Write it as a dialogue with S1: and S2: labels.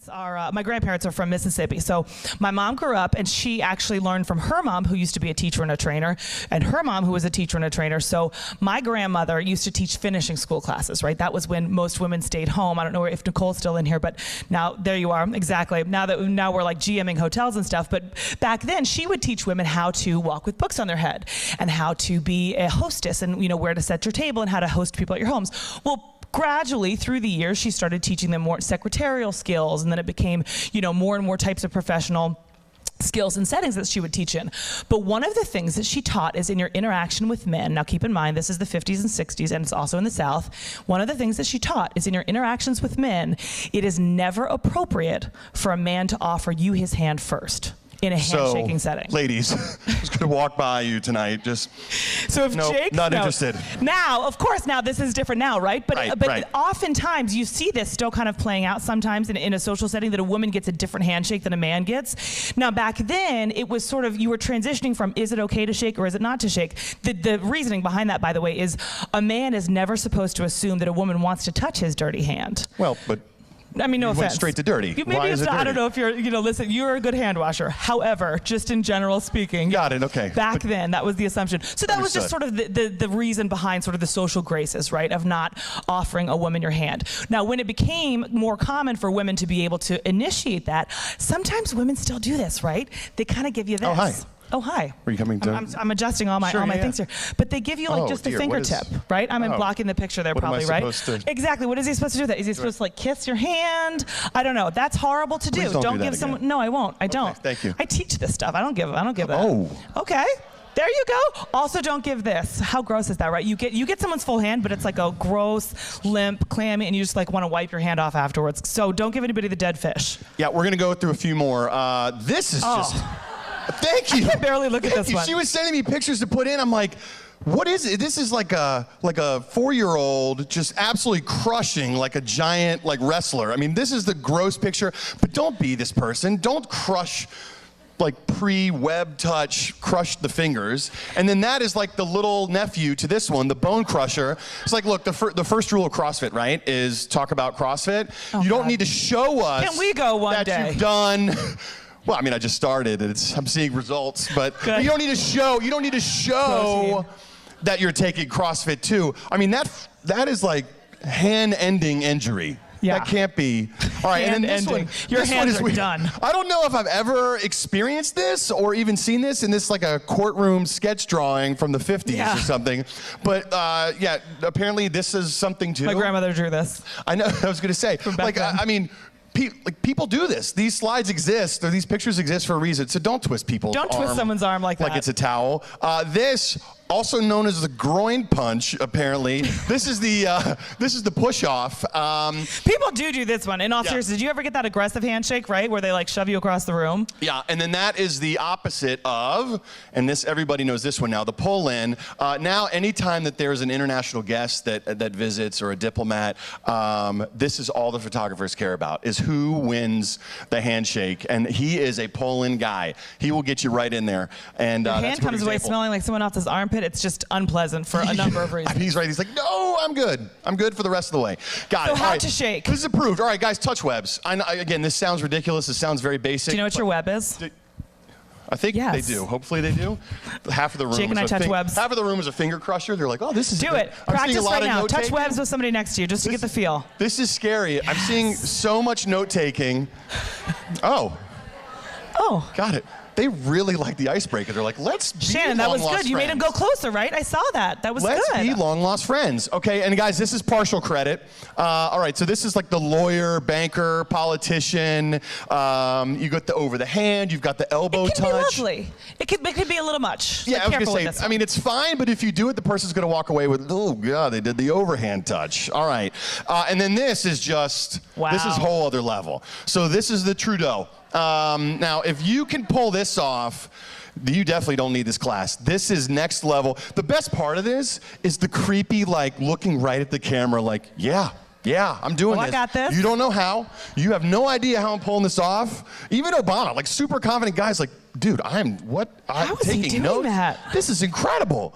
S1: my grandparents are from Mississippi. So my mom grew up, and she actually learned from her mom, who used to be a teacher and a trainer, and her mom, who was a teacher and a trainer. So my grandmother used to teach finishing school classes, right? That was when most women stayed home. I don't know if Nicole's still in here, but now there you are, exactly. Now we're like GMing hotels and stuff, but back then she would teach women how to walk with books on their head and how to be a hostess and where to set your table and how to host people at your homes. Well, gradually through the years, she started teaching them more secretarial skills, and then it became, more and more types of professional skills and settings that she would teach in. But one of the things that she taught is in your interaction with men. Now keep in mind, this is the 50s and 60s, and it's also in the South. One of the things that she taught is in your interactions with men, it is never appropriate for a man to offer you his hand first in a handshaking setting.
S2: Ladies, I was going to walk by you tonight.
S1: So if Jake,
S2: not interested.
S1: Now, of course, this is different now, right? But
S2: right.
S1: Oftentimes you see this still kind of playing out sometimes in a social setting, that a woman gets a different handshake than a man gets. Now back then, it was sort of, you were transitioning from, is it okay to shake or is it not to shake? The reasoning behind that, by the way, is a man is never supposed to assume that a woman wants to touch his dirty hand.
S2: Well, but
S1: no offense.
S2: Went straight to dirty.
S1: Maybe it's not, I don't know if you're, listen, you're a good hand washer. However, just in general speaking.
S2: Got it, okay.
S1: Back then, that was the assumption. So that was just sort of the reason behind sort of the social graces, right, of not offering a woman your hand. Now, when it became more common for women to be able to initiate that, sometimes women still do this, right? They kind of give you this.
S2: Oh, hi.
S1: Oh, hi.
S2: Are you coming to?
S1: I'm adjusting all my things here. But they give you just the fingertip, right? I'm blocking the picture there probably, right? Exactly. What is he supposed to do with that? Is he supposed to like kiss your hand? I don't know. That's horrible to do.
S2: Please don't do
S1: give
S2: that
S1: someone.
S2: again.
S1: No, I won't. I don't.
S2: Thank you.
S1: I teach this stuff. I don't give that.
S2: Oh.
S1: Okay. There you go. Also, don't give this. How gross is that, right? You get someone's full hand, but it's like a gross, limp, clammy, and you just like want to wipe your hand off afterwards. So don't give anybody the dead fish.
S2: Yeah, we're gonna go through a few more. This is just. Thank you.
S1: I can barely look at this one.
S2: She was sending me pictures to put in. I'm like, what is it? This is like a 4-year-old just absolutely crushing like a giant wrestler. I mean, this is the gross picture. But don't be this person. Don't crush pre-web touch, crush the fingers. And then that is like the little nephew to this one, the bone crusher. It's like, look, the first rule of CrossFit, right, is talk about CrossFit.
S1: Oh,
S2: you don't need to show us
S1: Can we go one
S2: that
S1: day?
S2: You've done. Well, I mean, I just started. I'm seeing results, but you don't need to show. You don't need to show that you're taking CrossFit too. I mean, that is like hand-ending injury.
S1: Yeah.
S2: That can't be. All right, and then this one.
S1: Your
S2: this
S1: hands
S2: one is
S1: are
S2: weird.
S1: done.
S2: I don't know if I've ever experienced this or even seen this in this like a courtroom sketch drawing from the 50s or something. But yeah, apparently this is something too.
S1: My grandmother drew this.
S2: I know. I was going to say. I mean. People do this. These slides exist, or these pictures exist for a reason. So don't twist people's arm.
S1: Don't twist someone's arm like that.
S2: Like it's a towel. This, also known as the groin punch, apparently. This is the push-off.
S1: People do this one. In all seriousness, did you ever get that aggressive handshake, right, where they like shove you across the room?
S2: Yeah, and then that is the opposite of, and this everybody knows this one now, the pull-in. Now, anytime that there's an international guest that visits or a diplomat, this is all the photographers care about, is who wins the handshake. And he is a pull-in guy. He will get you right in there. And
S1: your hand comes away smelling like someone else's armpit. It's just unpleasant for a number of reasons.
S2: He's right. He's like, no, I'm good. I'm good for the rest of the way. Got it.
S1: So how to shake?
S2: This is approved. All right, guys, touch webs. Again, this sounds ridiculous. This sounds very basic.
S1: Do you know what your web is?
S2: I think they do. Hopefully they do. Half of the room.
S1: Jake and I touch webs.
S2: Half of the room is a finger crusher. They're like, oh, this is.
S1: Do it. Practice right now. Touch webs with somebody next to you just to get the feel.
S2: This is scary. I'm seeing so much note taking. Oh.
S1: Oh.
S2: Got it. They really like the icebreaker. They're like, let's be
S1: Shannon, that was good. You made him go closer, right? I saw that. That was good.
S2: Let's be long-lost friends. Okay, and guys, this is partial credit. All right, so this is like the lawyer, banker, politician. You got the over the hand. You've got the elbow touch.
S1: It can be lovely. It could be a little much.
S2: Yeah, I was going to say, I mean, it's fine, but if you do it, the person's going to walk away with, oh, God, they did the overhand touch. All right. And then this is just, this is whole other level. So this is the Trudeau. Now, if you can pull this off, you definitely don't need this class. This is next level. The best part of this is the creepy, like, looking right at the camera, like, yeah, I'm doing this.
S1: I got this.
S2: You don't know how. You have no idea how I'm pulling this off. Even Obama, like, super confident guys, like, dude, I'm taking notes.
S1: That?
S2: This is incredible.